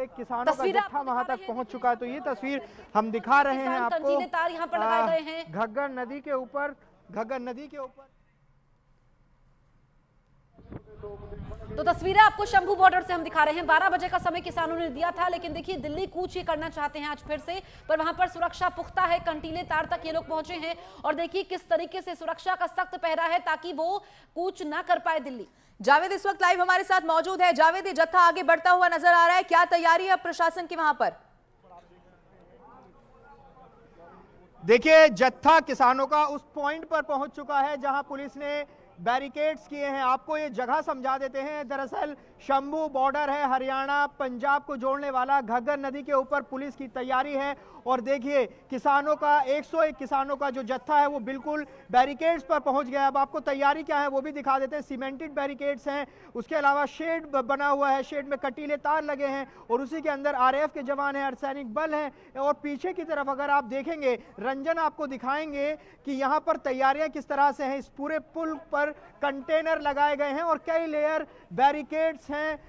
101 किसानों का जत्था वहां तक पहुंच चुका है। तो ये तस्वीर हम दिखा रहे हैं आपको, तार यहाँ पर लगाए गए हैं घग्गर नदी के ऊपर। तो तस्वीरें आपको शंभू बॉर्डर से हम दिखा रहे हैं। 12 बजे का समय किसानों ने दिया था, लेकिन देखिए दिल्ली कूच ही करना चाहते हैं आज फिर से, पर वहां पर सुरक्षा पुख्ता है, कंटीले तार तक ये लोग पहुंचे हैं और देखिए किस तरीके से सुरक्षा का सख्त पहरा है ताकि वो कूच ना कर पाए दिल्ली। जावेद इस वक्त लाइव हमारे साथ मौजूद है। जावेद, ये जत्था आगे बढ़ता हुआ नजर आ रहा है, क्या तैयारी है अब प्रशासन की वहां पर? देखिए जत्था किसानों का उस पॉइंट पर पहुंच चुका है जहां पुलिस ने बैरिकेड्स किए हैं। आपको ये जगह समझा देते हैं, दरअसल शंभू बॉर्डर है, हरियाणा पंजाब को जोड़ने वाला। घग्गर नदी के ऊपर पुलिस की तैयारी है और देखिए किसानों का 101 किसानों का जो जत्था है वो बिल्कुल बैरिकेड्स पर पहुंच गया। अब आपको तैयारी क्या है वो भी दिखा देते हैं। सीमेंटेड बैरिकेड्स हैं, उसके अलावा शेड बना हुआ है, शेड में कटीले तार लगे हैं और उसी के अंदर आरएएफ के जवान हैं, अर्धसैनिक बल हैं। और पीछे की तरफ अगर आप देखेंगे, रंजन आपको दिखाएंगे कि यहाँ पर तैयारियां किस तरह से हैं। इस पूरे पुल पर कंटेनर लगाए गए हैं और कई लेयर बैरिकेड्स हैं,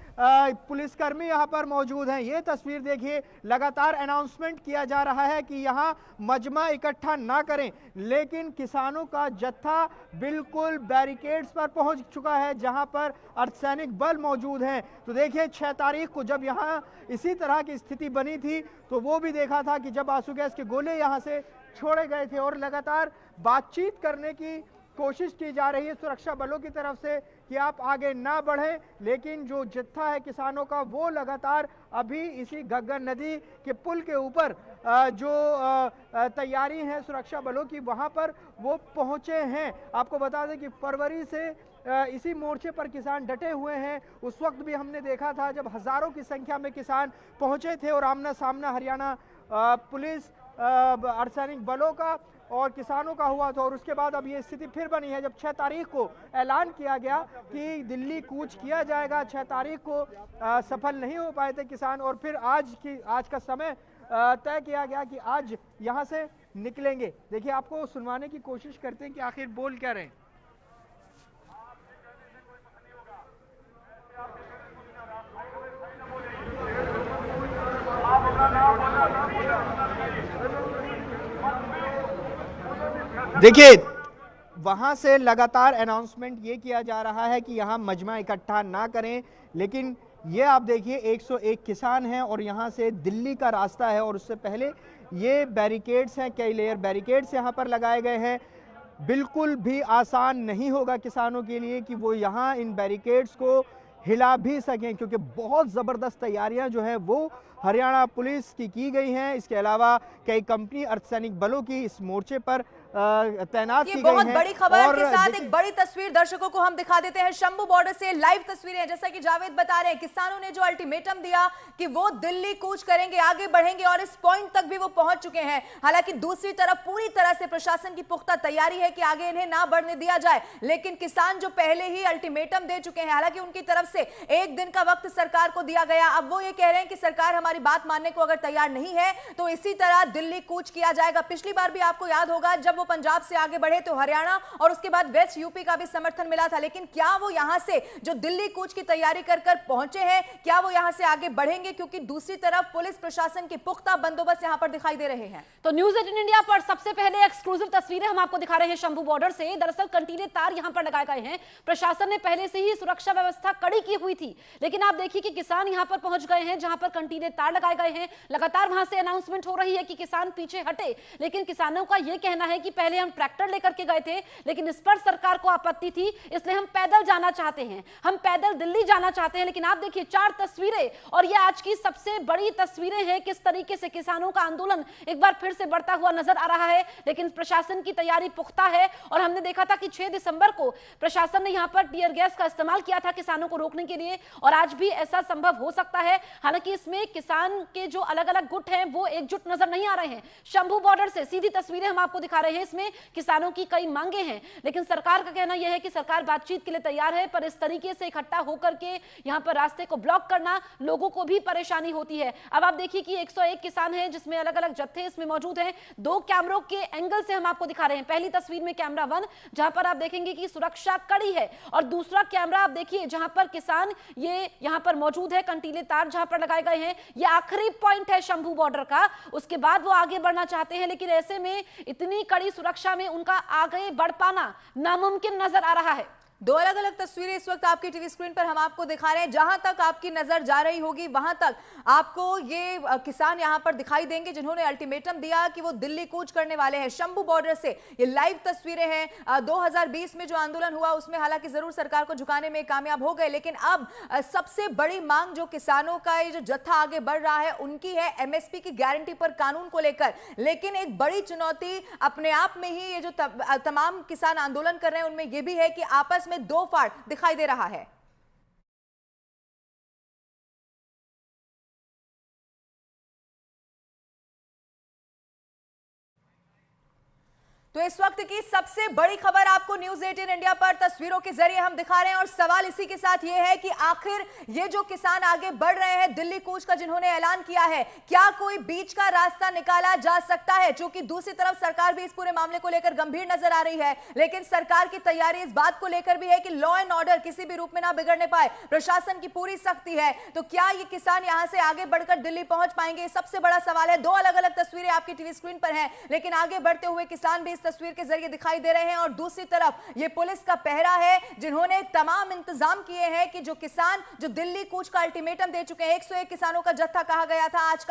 पुलिसकर्मी यहाँ पर मौजूद हैं। ये तस्वीर देखिए, लगातार अनाउंसमेंट किया जा रहा है कि यहाँ मजमा इकट्ठा ना करें, लेकिन किसानों का जत्था बिल्कुल बैरिकेड्स पर पहुंच चुका है जहां पर अर्धसैनिक बल मौजूद हैं। तो देखिए 6 तारीख को जब यहाँ इसी तरह की स्थिति बनी थी तो वो भी देखा था कि जब आंसू गैस के गोले यहाँ से छोड़े गए थे और लगातार बातचीत करने की कोशिश की जा रही है सुरक्षा बलों की तरफ से कि आप आगे ना बढ़ें, लेकिन जो जत्था है किसानों का वो लगातार अभी इसी घग्गर नदी के पुल के ऊपर जो तैयारी है सुरक्षा बलों की वहां पर वो पहुंचे हैं। आपको बता दें कि फरवरी से इसी मोर्चे पर किसान डटे हुए हैं। उस वक्त भी हमने देखा था जब हजारों की संख्या में किसान पहुंचे थे और आमना सामना हरियाणा पुलिस, अर्धसैनिक बलों का और किसानों का हुआ था। और उसके बाद अब ये स्थिति फिर बनी है जब 6 तारीख को ऐलान किया गया कि दिल्ली कूच किया जाएगा। 6 तारीख को सफल नहीं हो पाए थे किसान और फिर आज का समय तय किया गया कि आज यहाँ से निकलेंगे। देखिए आपको सुनवाने की कोशिश करते हैं कि आखिर बोल क्या रहे। देखिए वहां से लगातार अनाउंसमेंट ये किया जा रहा है कि यहां मजमा इकट्ठा ना करें, लेकिन ये आप देखिए 101 किसान हैं और यहां से दिल्ली का रास्ता है और उससे पहले ये बैरिकेड्स हैं, कई लेयर बैरिकेड्स यहां पर लगाए गए हैं। बिल्कुल भी आसान नहीं होगा किसानों के लिए कि वो यहां इन बैरिकेड्स को हिला भी सकें, क्योंकि बहुत ज़बरदस्त तैयारियां जो हैं वो हरियाणा पुलिस की गई हैं। इसके अलावा कई कंपनी अर्धसैनिक बलों की इस मोर्चे पर तैनात की गई हैं। बहुत बड़ी खबर के साथ एक बड़ी तस्वीर दर्शकों को हम दिखा देते हैं। शंभू बॉर्डर से लाइव तस्वीरें हैं। जैसा कि जावेद बता रहे हैं, किसानों ने जो अल्टीमेटम दिया कि वो दिल्ली कूच करेंगे, आगे बढ़ेंगे और इस पॉइंट तक भी वो पहुंच चुके हैं। हालांकि दूसरी तरफ पूरी तरह से प्रशासन की पुख्ता तैयारी है कि आगे इन्हें ना बढ़ने दिया जाए, लेकिन किसान जो पहले ही अल्टीमेटम दे चुके हैं, हालांकि उनकी तरफ से 1 दिन का वक्त सरकार को दिया गया। अब वो ये कह रहे हैं कि सरकार हमारी बात मानने को अगर तैयार नहीं है तो इसी तरह दिल्ली कूच किया जाएगा। पिछली बार भी आपको याद होगा जब वो पंजाब से आगे बढ़े तो हरियाणा और उसके बाद वेस्ट यूपी का भी समर्थन मिला था, लेकिन क्या वो यहां से जो दिल्ली कूच की तैयारी कर पहुंचे हैं, क्या वो यहां से आगे बढ़ेंगे? क्योंकि दूसरी तरफ पुलिस प्रशासन के पुख्ता बंदोबस्त यहां पर दिखाई दे रहे हैं। तो न्यूज 18 इंडिया पर सबसे पहले एक्सक्लूसिव तस्वीरें हम आपको दिखा रहे हैं शंभू बॉर्डर से। दरअसल कंटीले तार यहां पर लगाए गए हैं। प्रशासन ने पहले से ही सुरक्षा व्यवस्था कड़ी की हुई थी, लेकिन आप देखिए कि किसान यहां पर पहुंच गए हैं जहां पर कंटीले तार लगाए गए हैं। लगातार वहां से अनाउंसमेंट हो रही है कि किसान पीछे हटे, लेकिन किसानों का यह कहना है कि पहले हम ट्रैक्टर लेकर के गए थे, लेकिन इस पर सरकार को आपत्ति थी, इसलिए हम पैदल जाना चाहते हैं, हम पैदल दिल्ली जाना चाहते हैं। लेकिन आप देखिए 4 तस्वीरें और ये आज की सबसे बड़ी तस्वीरें हैं, किस तरीके से किसानों का आंदोलन एक बार फिर से बढ़ता हुआ नजर आ रहा है। लेकिन प्रशासन की तैयारी पुख्ता है और हमने देखा था कि 6 दिसंबर को प्रशासन ने यहां पर टीयर गैस का इस्तेमाल किया था किसानों को रोकने के लिए और आज भी ऐसा संभव हो सकता है। हालांकि इसमें किसान के जो अलग अलग गुट हैं वो एकजुट नजर नहीं आ रहे हैं। शंभू बॉर्डर से सीधी तस्वीरें हम आपको दिखा रहे हैं। हैं। इसमें किसानों की कई मांगे हैं, लेकिन सरकार का कहना यह है कि सरकार बातचीत के लिए तैयार है, पर इस तरीके से इकट्ठा होकर के यहां पर रास्ते को ब्लॉक करना लोगों को भी परेशानी होती है। अब आप देखिए कि 101 किसान हैं जिसमें अलग अलग जत्थे इसमें मौजूद हैं। 2 कैमरों के एंगल से हम आपको दिखा रहे हैं। पहली तस्वीर में कैमरा 1 जहां पर आप देखेंगे कि सुरक्षा कड़ी है, और दूसरा कैमरा आप देखिए जहां पर किसान ये यहां पर मौजूद है, कंटीले तार जहां पर लगाए गए हैं। ये आखिरी पॉइंट है शंभू बॉर्डर का, उसके बाद वो आगे बढ़ना चाहते हैं, लेकिन ऐसे में इतनी कड़ी सुरक्षा में उनका आगे बढ़ पाना नामुमकिन नजर आ रहा है। 2 अलग अलग तस्वीरें इस वक्त आपकी टीवी स्क्रीन पर हम आपको दिखा रहे हैं। जहां तक आपकी नजर जा रही होगी वहां तक आपको ये किसान यहां पर दिखाई देंगे जिन्होंने अल्टीमेटम दिया कि वो दिल्ली कूच करने वाले हैं शंभू बॉर्डर से। ये लाइव तस्वीरें हैं। 2020 में जो आंदोलन हुआ उसमें हालांकि जरूर सरकार को झुकाने में कामयाब हो गए, लेकिन अब सबसे बड़ी मांग जो किसानों का ये जो जत्था आगे बढ़ रहा है उनकी है एमएसपी की गारंटी पर कानून को लेकर। लेकिन एक बड़ी चुनौती अपने आप में ही ये जो तमाम किसान आंदोलन कर रहे हैं उनमें यह भी है कि आपस में 2 फाड़ दिखाई दे रहा है। तो इस वक्त की सबसे बड़ी खबर आपको न्यूज 18 इंडिया पर तस्वीरों के जरिए हम दिखा रहे हैं, और सवाल इसी के साथ यह है कि आखिर ये जो किसान आगे बढ़ रहे हैं दिल्ली कूच का जिन्होंने ऐलान किया है, क्या कोई बीच का रास्ता निकाला जा सकता है? क्योंकि दूसरी तरफ सरकार भी इस पूरे मामले को लेकर गंभीर नजर आ रही है, लेकिन सरकार की तैयारी इस बात को लेकर भी है कि लॉ एंड ऑर्डर किसी भी रूप में ना बिगड़ने पाए। प्रशासन की पूरी सख्ती है, तो क्या ये किसान यहां से आगे बढ़कर दिल्ली पहुंच पाएंगे? सबसे बड़ा सवाल है। 2 अलग अलग तस्वीरें आपकी टीवी स्क्रीन पर हैं, लेकिन आगे बढ़ते हुए किसान भी तस्वीर के जरिए दिखाई दे रहे हैं, और दूसरी तरफ ये पुलिस का पहरा है जिन्होंने तमाम इंतजाम किए हैं कि जो किसान जो दिल्ली कूच का अल्टीमेटम दे चुके हैं, 101 किसानों का जत्था कहा गया था, आज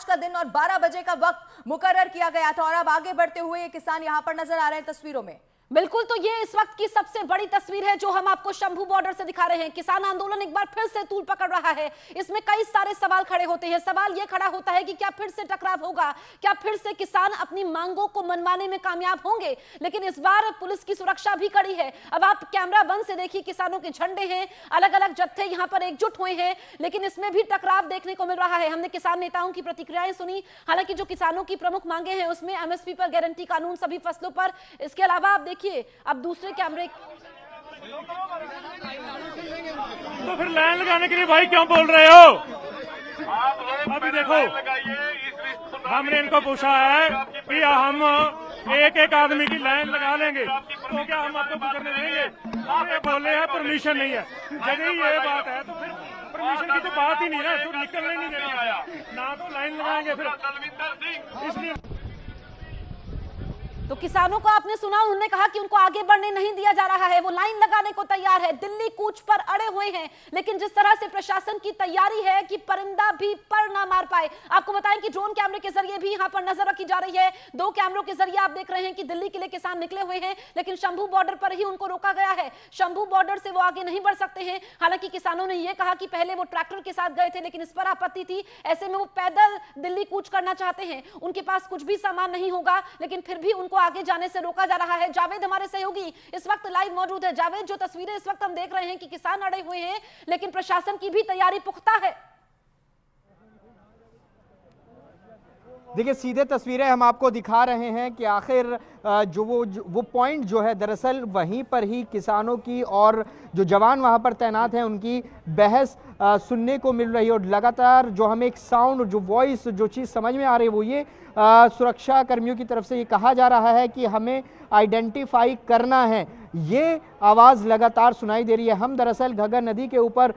का दिन और 12 बजे का वक्त मुकर्रर किया गया था, और अब आगे बढ़ते हुए ये किसान यहां पर नजर आ रहे हैं तस्वीरों में। बिल्कुल, तो ये इस वक्त की सबसे बड़ी तस्वीर है जो हम आपको शंभू बॉर्डर से दिखा रहे हैं। किसान आंदोलन एक बार फिर से तूल पकड़ रहा है। इसमें कई सारे सवाल खड़े होते हैं। सवाल ये खड़ा होता है कि क्या फिर से टकराव होगा, क्या फिर से किसान अपनी मांगों को मनवाने में कामयाब होंगे? लेकिन इस बार पुलिस की सुरक्षा भी कड़ी है। अब आप कैमरा 1 से देखिए, किसानों के झंडे हैं, अलग अलग जत्थे यहां पर एकजुट हुए हैं, लेकिन इसमें भी टकराव देखने को मिल रहा है। हमने किसान नेताओं की प्रतिक्रियाएं सुनी। हालांकि जो किसानों की प्रमुख मांगे हैं उसमें एमएसपी पर गारंटी कानून सभी फसलों पर। इसके अलावा आप देखिए अब दूसरे कैमरे, तो फिर लाइन लगाने के लिए भाई क्यों बोल रहे हो? अभी देखो, हमने इनको पूछा है कि हम एक आदमी की लाइन लगा लेंगे तो क्या हम आपको गुजरने देंगे? ये बोले हैं परमिशन नहीं है। यदि ये बात है तो फिर परमिशन की तो बात ही नहीं है, तो निकलने नहीं देंगे ना, तो लाइन लगाएंगे फिर। इसलिए तो किसानों को आपने सुना, उन्होंने कहा कि उनको आगे बढ़ने नहीं दिया जा रहा है, वो लाइन लगाने को तैयार है, दिल्ली कूच पर अड़े हुए हैं। लेकिन जिस तरह से प्रशासन की तैयारी है कि परिंदा भी पर ना मार पाए। आपको बताएं कि ड्रोन कैमरे के जरिए भी यहां पर नजर रखी जा रही है। 2 कैमरों के जरिए आप देख रहे हैं कि दिल्ली के लिए किसान निकले हुए हैं, लेकिन शंभू बॉर्डर पर ही उनको रोका गया है। शंभू बॉर्डर से वो आगे नहीं बढ़ सकते हैं। हालांकि किसानों ने यह कहा कि पहले वो ट्रैक्टर के साथ गए थे, लेकिन इस पर आपत्ति थी। ऐसे में वो पैदल दिल्ली कूच करना चाहते हैं। उनके पास कुछ भी सामान नहीं होगा, लेकिन फिर भी उनको आगे जाने से रोका जा रहा है। जावेद हमारे सहयोगी इस वक्त लाइव मौजूद है। जावेद, जो तस्वीरें इस वक्त हम देख रहे हैं कि किसान अड़े हुए हैं, लेकिन प्रशासन की भी तैयारी पुख्ता है। देखिए, सीधे तस्वीरें हम आपको दिखा रहे हैं कि आखिर जो वो पॉइंट जो है, दरअसल वहीं पर ही किसानों की और जो जवान वहां पर तैनात हैं उनकी बहस सुनने को मिल रही है। और लगातार जो हमें एक साउंड, जो वॉइस, जो चीज़ समझ में आ रही है वो ये सुरक्षा कर्मियों की तरफ से ये कहा जा रहा है कि हमें आइडेंटिफाई करना है। ये आवाज़ लगातार सुनाई दे रही है। हम दरअसल घग्गर नदी के ऊपर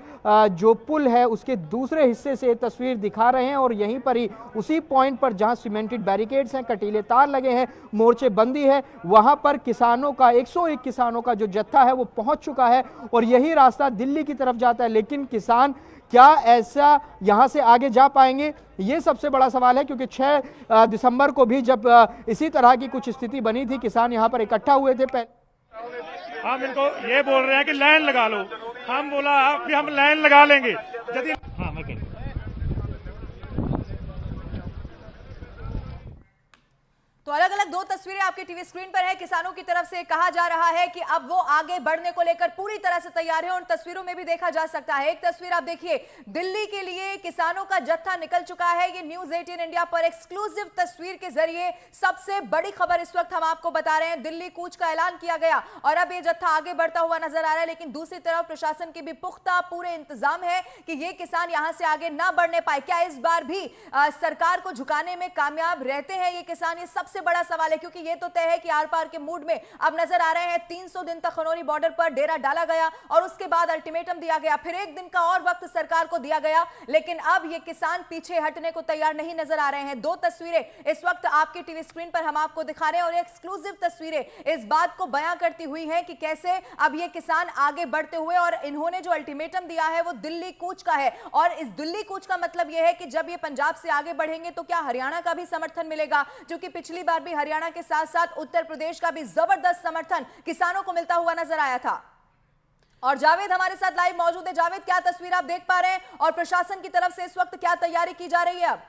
जो पुल है उसके दूसरे हिस्से से तस्वीर दिखा रहे हैं, और यहीं पर ही उसी पॉइंट पर जहां सीमेंटेड बैरिकेड्स हैं, कटीले तार लगे हैं, मोर्चेबंदी है, वहां पर किसानों का 101 किसानों का जो जत्था है वो पहुंच चुका है, और यही रास्ता दिल्ली की तरफ जाता है। लेकिन किसान क्या ऐसा यहां से आगे जा पाएंगे, ये सबसे बड़ा सवाल है। क्योंकि 6 दिसंबर को भी जब इसी तरह की कुछ स्थिति बनी थी, किसान यहां पर इकट्ठा हुए थे। हम इनको ये बोल रहे हैं कि लाइन लगा लो। हम बोला कि हम लाइन लगा लेंगे यदि। हाँ, मैं कह तो अलग अलग अलग दो तस्वीरें आपके टीवी स्क्रीन पर है। किसानों की तरफ से कहा जा रहा है कि अब वो आगे बढ़ने को लेकर पूरी तरह से तैयार है। उन तस्वीरों में भी देखा जा सकता है, एक तस्वीर आप देखिए, दिल्ली के लिए किसानों का जत्था निकल चुका है। ये न्यूज़ 18 इंडिया पर एक्सक्लूसिव तस्वीर के जरिए सबसे बड़ी खबर इस वक्त हम आपको बता रहे हैं। दिल्ली कूच का ऐलान किया गया और अब ये जत्था आगे बढ़ता हुआ नजर आ रहा है। लेकिन दूसरी तरफ प्रशासन की भी पुख्ता पूरे इंतजाम है कि ये किसान यहां से आगे ना बढ़ने पाए। क्या इस बार भी सरकार को झुकाने में कामयाब रहते हैं ये किसान? ये सबसे बड़ा सवाल है, क्योंकि ये तो तय है कि आर पार के मूड में अब नजर आ रहे हैं। 300 दिन तक खनौरी बॉर्डर पर डेरा डाला गया और उसके बाद अल्टीमेटम दिया गया, फिर एक दिन का और वक्त सरकार को दिया गया, लेकिन अब ये किसान पीछे हटने को तैयार नहीं नजर आ रहे हैं। दो तस्वीरें इस वक्त आपके टीवी स्क्रीन पर हम आपको दिखा रहे हैं और एक्सक्लूसिव तस्वीरें इस बात को बयां करती हुई हैं कि कैसे अब ये किसान आगे बढ़ते हुए, और इन्होंने जो अल्टीमेटम दिया है वो दिल्ली कूच का है। और इस दिल्ली कूच का मतलब यह है कि जब ये पंजाब से आगे बढ़ेंगे तो क्या हरियाणा का भी समर्थन मिलेगा, जो कि पिछली बार भी हरियाणा के साथ साथ उत्तर प्रदेश का भी जबरदस्त समर्थन किसानों को मिलता हुआ नजर आया था। और जावेद हमारे साथ लाइव मौजूद है। जावेद, क्या तस्वीर आप देख पा रहे हैं और प्रशासन की तरफ से इस वक्त क्या तैयारी की जा रही है? अब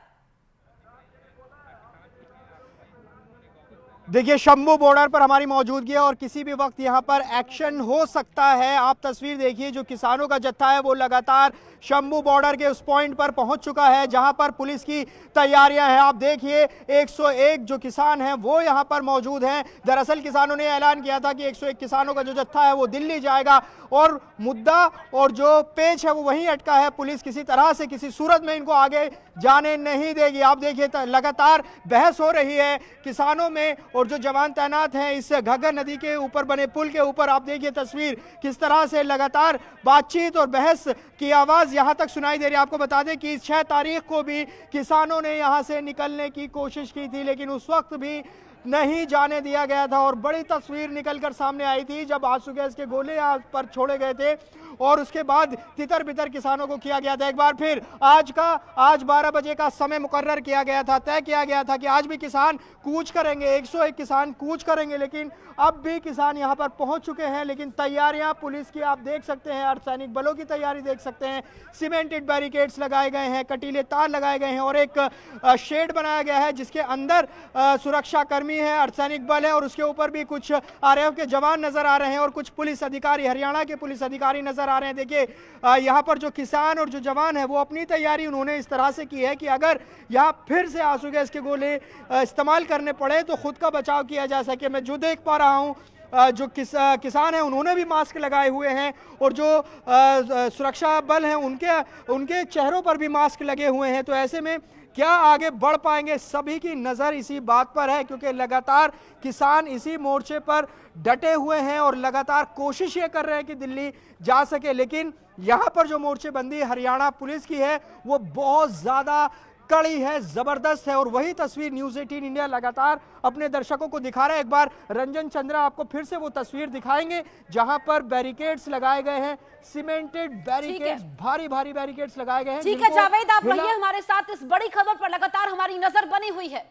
देखिए, शंभू बॉर्डर पर हमारी मौजूदगी है और किसी भी वक्त यहां पर एक्शन हो सकता है। आप तस्वीर देखिए, जो किसानों का जत्था है वो लगातार शंभू बॉर्डर के उस पॉइंट पर पहुंच चुका है जहां पर पुलिस की तैयारियां हैं। आप देखिए, 101 जो किसान हैं वो यहां पर मौजूद हैं। दरअसल किसानों ने ऐलान किया था कि 101 किसानों का जो जत्था है वो दिल्ली जाएगा और मुद्दा और जो पेच है वो वहीं अटका है। पुलिस किसी तरह से किसी सूरत में इनको आगे जाने नहीं देगी। आप देखिए, लगातार बहस हो रही है किसानों में, और जो जवान तैनात हैं इस घग्गर नदी के ऊपर बने पुल के ऊपर, आप देखिए तस्वीर किस तरह से लगातार बातचीत और बहस की आवाज यहां तक सुनाई दे रही है। आपको बता दें कि 6 तारीख को भी किसानों ने यहां से निकलने की कोशिश की थी, लेकिन उस वक्त भी नहीं जाने दिया गया था। और बड़ी तस्वीर निकलकर सामने आई थी जब आंसू गैस के गोले यहाँ पर छोड़े गए थे और उसके बाद तितर बितर किसानों को किया गया था। एक बार फिर आज 12 बजे का समय मुकर्रर किया गया था, तय किया गया था कि आज भी किसान कूच करेंगे, 101 किसान कूच करेंगे, लेकिन अब भी किसान यहाँ पर पहुँच चुके हैं। लेकिन तैयारियाँ पुलिस की आप देख सकते हैं, अर्धसैनिक बलों की तैयारी देख सकते हैं। सीमेंटेड बैरिकेड्स लगाए गए हैं, कटीले तार लगाए गए हैं और एक शेड बनाया गया है जिसके अंदर सुरक्षा कर्मी है, अर्धसैनिक बल है और उसके ऊपर भी कुछ आरएएफ के जवान नजर आ रहे हैं और कुछ पुलिस अधिकारी, हरियाणा के पुलिस अधिकारी नजर आ रहे हैं। देखिए, यहाँ पर जो किसान और जो जवान है वो अपनी तैयारी उन्होंने इस तरह से की है कि अगर यहाँ फिर से आंसू गैस के गोले इस्तेमाल करने पड़े तो खुद का बचाव किया जा सके। मैं जो देख पा रहा हूँ, जो किसान हैं उन्होंने भी मास्क लगाए हुए हैं और जो सुरक्षा बल हैं उनके चेहरों पर भी मास्क लगे हुए हैं। तो ऐसे में क्या आगे बढ़ पाएंगे, सभी की नज़र इसी बात पर है, क्योंकि लगातार किसान इसी मोर्चे पर डटे हुए हैं और लगातार कोशिश ये कर रहे हैं कि दिल्ली जा सके। लेकिन यहाँ पर जो मोर्चेबंदी हरियाणा पुलिस की है वो बहुत ज़्यादा कड़ी है, जबरदस्त है। और वही तस्वीर न्यूज़ 18 इंडिया लगातार अपने दर्शकों को दिखा रहा है। एक बार रंजन चंद्रा आपको फिर से वो तस्वीर दिखाएंगे जहां पर बैरिकेड्स लगाए गए हैं, सीमेंटेड बैरिकेड्स, भारी भारी बैरिकेड्स लगाए गए हैं। ठीक है जावेद, आप रहिए हमारे साथ, इस बड़ी खबर पर लगातार हमारी नजर बनी हुई है।